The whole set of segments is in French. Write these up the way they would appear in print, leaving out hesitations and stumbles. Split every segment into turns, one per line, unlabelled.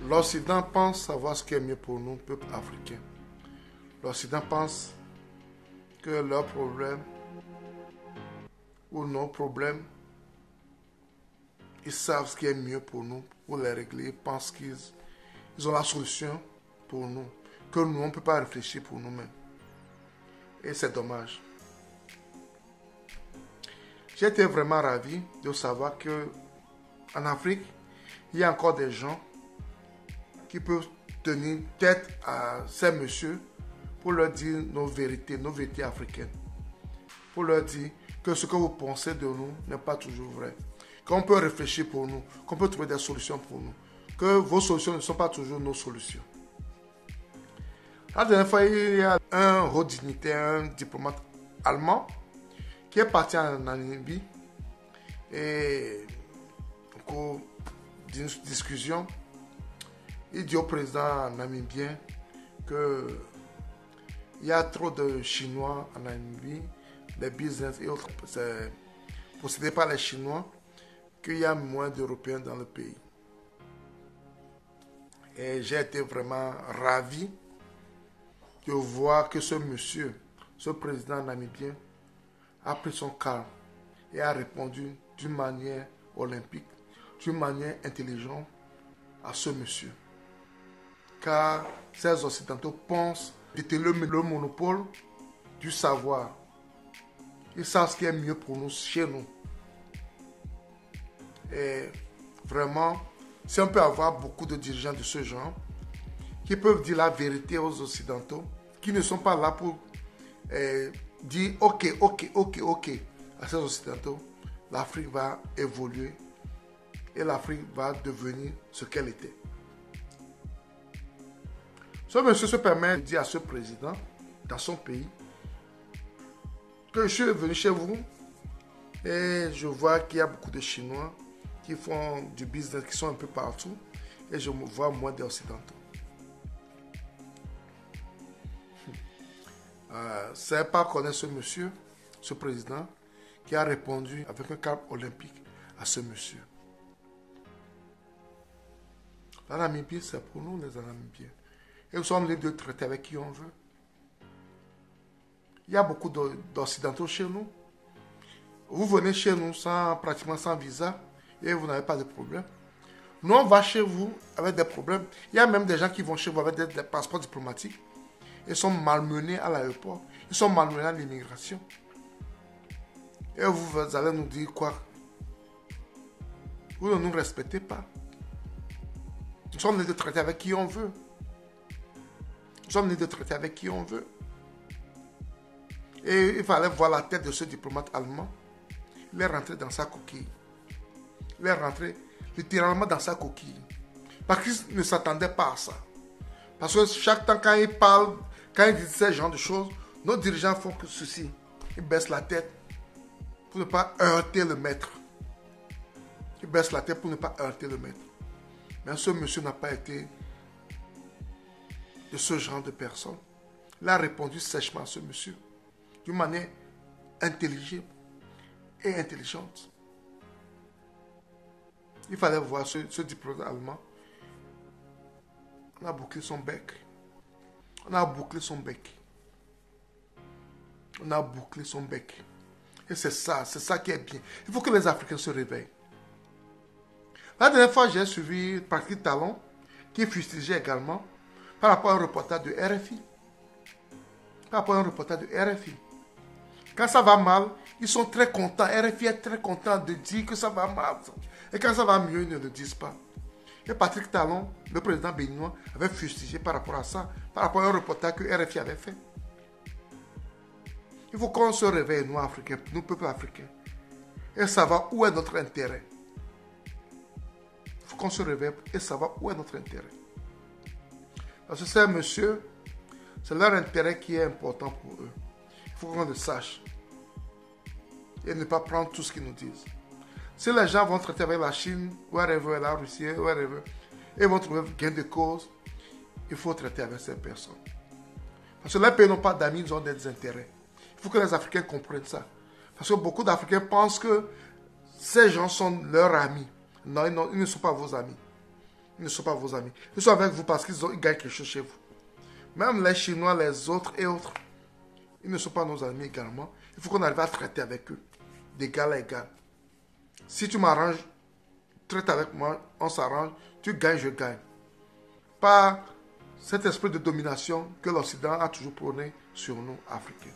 L'Occident pense savoir ce qui est mieux pour nous, peuple africain. L'Occident pense que leurs problèmes ou nos problèmes, ils savent ce qui est mieux pour nous, pour les régler. Ils pensent qu'ils ont la solution pour nous, que nous, on ne peut pas réfléchir pour nous-mêmes. Et c'est dommage. J'ai été vraiment ravi de savoir que en Afrique, il y a encore des gens qui peuvent tenir tête à ces messieurs pour leur dire nos vérités africaines. Pour leur dire que ce que vous pensez de nous n'est pas toujours vrai. Qu'on peut réfléchir pour nous, qu'on peut trouver des solutions pour nous. Que vos solutions ne sont pas toujours nos solutions. La dernière fois, il y a un haut dignitaire, un diplomate allemand qui est parti en Namibie et au cours d'une discussion, il dit au président namibien que il y a trop de Chinois en Namibie, les business et autres, c'est possédé par les Chinois, qu'il y a moins d'Européens dans le pays. Et j'ai été vraiment ravi de voir que ce monsieur, ce président namibien, a pris son calme et a répondu d'une manière olympique, d'une manière intelligente à ce monsieur. Car ces Occidentaux pensent détenir le monopole du savoir. Ils savent ce qui est mieux pour nous chez nous. Et vraiment, si on peut avoir beaucoup de dirigeants de ce genre, qui peuvent dire la vérité aux Occidentaux, qui ne sont pas là pour dire ok à ces Occidentaux, l'Afrique va évoluer et l'Afrique va devenir ce qu'elle était. Ce monsieur se permet de dire à ce président, dans son pays, que je suis venu chez vous et je vois qu'il y a beaucoup de Chinois qui font du business, qui sont un peu partout, et je vois moins d'Occidentaux. C'est pas connaître ce monsieur, ce président, qui a répondu avec un calme olympique à ce monsieur. La Namibie, c'est pour nous les Namibiens. Et nous sommes libres de traiter avec qui on veut. Il y a beaucoup d'Occidentaux chez nous. Vous venez chez nous pratiquement sans visa et vous n'avez pas de problème. Nous, on va chez vous avec des problèmes. Il y a même des gens qui vont chez vous avec des passeports diplomatiques. Ils sont malmenés à l'aéroport. Ils sont malmenés à l'immigration. Et vous allez nous dire quoi? Vous ne nous respectez pas. Nous sommes libres de traiter avec qui on veut. Nous sommes libres de traiter avec qui on veut. Et il fallait voir la tête de ce diplomate allemand. Il est rentré dans sa coquille. Il est rentré littéralement dans sa coquille. Parce qu'il ne s'attendait pas à ça. Parce que chaque temps quand il parle, quand il dit ce genre de choses, nos dirigeants font que ceci. Ils baissent la tête pour ne pas heurter le maître. Ils baissent la tête pour ne pas heurter le maître. Mais ce monsieur n'a pas été de ce genre de personne. Il a répondu sèchement à ce monsieur, d'une manière intelligible et intelligente. Il fallait voir ce diplomate allemand. On a bouclé son bec. On a bouclé son bec. On a bouclé son bec. Et c'est ça qui est bien. Il faut que les Africains se réveillent. La dernière fois, j'ai suivi Patrick Talon, qui fustigeait également par rapport à un reportage de RFI. Par rapport à un reportage de RFI. Quand ça va mal, ils sont très contents. RFI est très content de dire que ça va mal. Et quand ça va mieux, ils ne le disent pas. Et Patrick Talon, le président béninois, avait fustigé par rapport à ça, par rapport à un reportage que RFI avait fait. Il faut qu'on se réveille, nous, Africains, nous, peuples africains, et savoir où est notre intérêt. Il faut qu'on se réveille et savoir où est notre intérêt. Parce que ces messieurs, c'est leur intérêt qui est important pour eux. Il faut qu'on le sache. Et ne pas prendre tout ce qu'ils nous disent. Si les gens vont traiter avec la Chine, wherever, la Russie, wherever, et vont trouver gain de cause, il faut traiter avec ces personnes. Parce que les pays n'ont pas d'amis, ils ont des intérêts. Il faut que les Africains comprennent ça. Parce que beaucoup d'Africains pensent que ces gens sont leurs amis. Non, ils ne sont pas vos amis. Ils ne sont pas vos amis. Ils sont avec vous parce qu'ils gagnent quelque chose chez vous. Même les Chinois, les autres et autres, ils ne sont pas nos amis également. Il faut qu'on arrive à traiter avec eux, d'égal à égal. Si tu m'arranges, traite avec moi, on s'arrange, tu gagnes, je gagne. Pas cet esprit de domination que l'Occident a toujours prôné sur nous, Africains.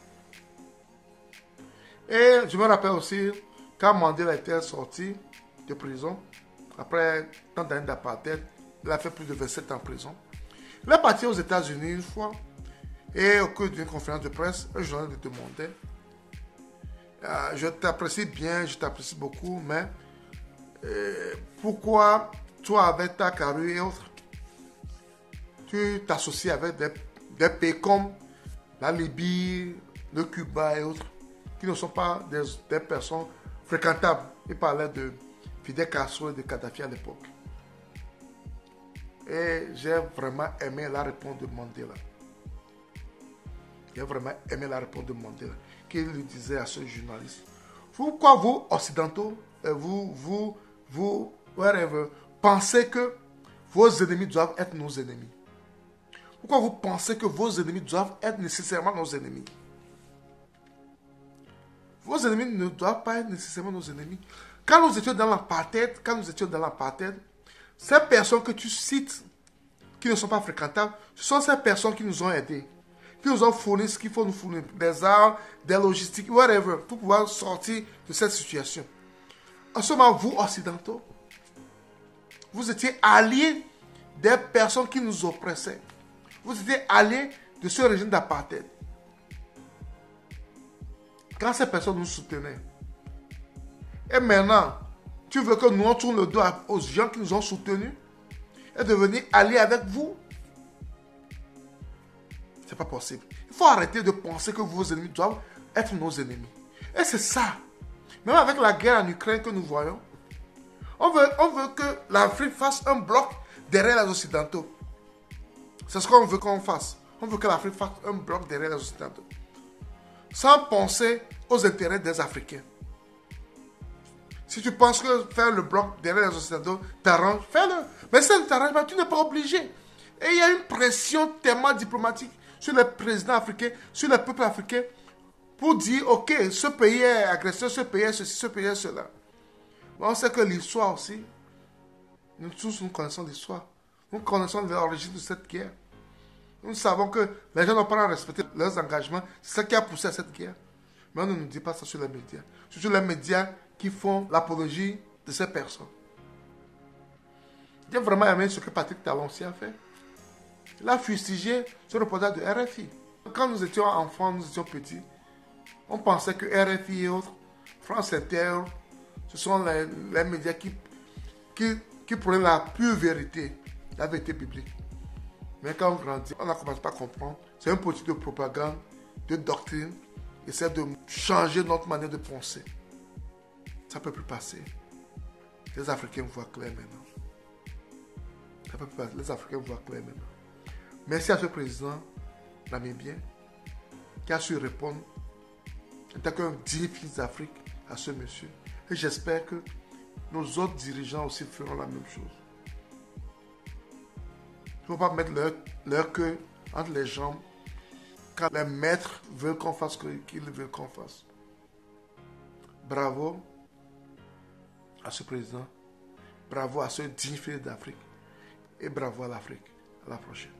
Et je me rappelle aussi, quand Mandela était sorti de prison, après tant d'années d'apartheid, il a fait plus de 27 ans en prison. Il est parti aux États-Unis une fois, et au cours d'une conférence de presse, un journaliste lui demandait je t'apprécie bien, je t'apprécie beaucoup, mais pourquoi toi, avec ta carrure et autres, tu t'associes avec des pays comme la Libye, le Cuba et autres, qui ne sont pas des personnes fréquentables. Il parlait de Fidel Castro et de Kadhafi à l'époque. Et j'ai vraiment aimé la réponse de Mandela. J'ai vraiment aimé la réponse de Mandela, qui lui disait à ce journaliste, pourquoi vous, occidentaux, whatever, pensez que vos ennemis doivent être nos ennemis? Pourquoi vous pensez que vos ennemis doivent être nécessairement nos ennemis? Vos ennemis ne doivent pas être nécessairement nos ennemis. Quand nous étions dans l'apartheid, ces personnes que tu cites, qui ne sont pas fréquentables, ce sont ces personnes qui nous ont aidés, qui nous ont fourni ce qu'il faut nous fournir, des armes, des logistiques, whatever, pour pouvoir sortir de cette situation. En ce moment, vous, occidentaux, vous étiez alliés des personnes qui nous oppressaient. Vous étiez alliés de ce régime d'apartheid. Quand ces personnes nous soutenaient, et maintenant, tu veux que nous on tourne le dos aux gens qui nous ont soutenus et devenir alliés avec vous? C'est pas possible. Il faut arrêter de penser que vos ennemis doivent être nos ennemis. Et c'est ça. Même avec la guerre en Ukraine que nous voyons, on veut que l'Afrique fasse un bloc derrière les Occidentaux. C'est ce qu'on veut qu'on fasse. On veut que l'Afrique fasse un bloc derrière les Occidentaux. Sans penser aux intérêts des Africains. Si tu penses que faire le bloc derrière les Occidentaux t'arrange, fais-le. Mais si ça ne t'arrange pas, tu n'es pas obligé. Et il y a une pression tellement diplomatique sur les présidents africains, sur les peuples africains, pour dire, ok, ce pays est agresseur, ce pays est ceci, ce pays est cela. Mais on sait que l'histoire aussi, nous tous nous connaissons l'histoire. Nous connaissons l'origine de cette guerre. Nous savons que les gens n'ont pas respecté leurs engagements. C'est ça qui a poussé à cette guerre. Mais on ne nous dit pas ça sur les médias. Surtout les médias qui font l'apologie de ces personnes. J'ai vraiment aimé ce que Patrick Talonsi a fait. Il a fustigé ce reportage de RFI. Quand nous étions enfants, nous étions petits, on pensait que RFI et autres, France Inter, ce sont les médias qui prennent la pure vérité, la vérité biblique. Mais quand on grandit, on a commencé à comprendre. C'est un politique de propagande, de doctrine. Il essaie de changer notre manière de penser. Ça ne peut plus passer. Les Africains voient clair maintenant. Ça ne peut plus passer. Les Africains voient clair maintenant. Merci à ce président namibien qui a su répondre en tant qu'un digne fils d'Afrique à ce monsieur. Et j'espère que nos autres dirigeants aussi feront la même chose. Il ne faut pas mettre leur queue entre les jambes quand les maîtres veulent qu'on fasse ce qu'ils veulent qu'on fasse. Bravo à ce président, bravo à ce digne fils d'Afrique et bravo à l'Afrique. À la prochaine.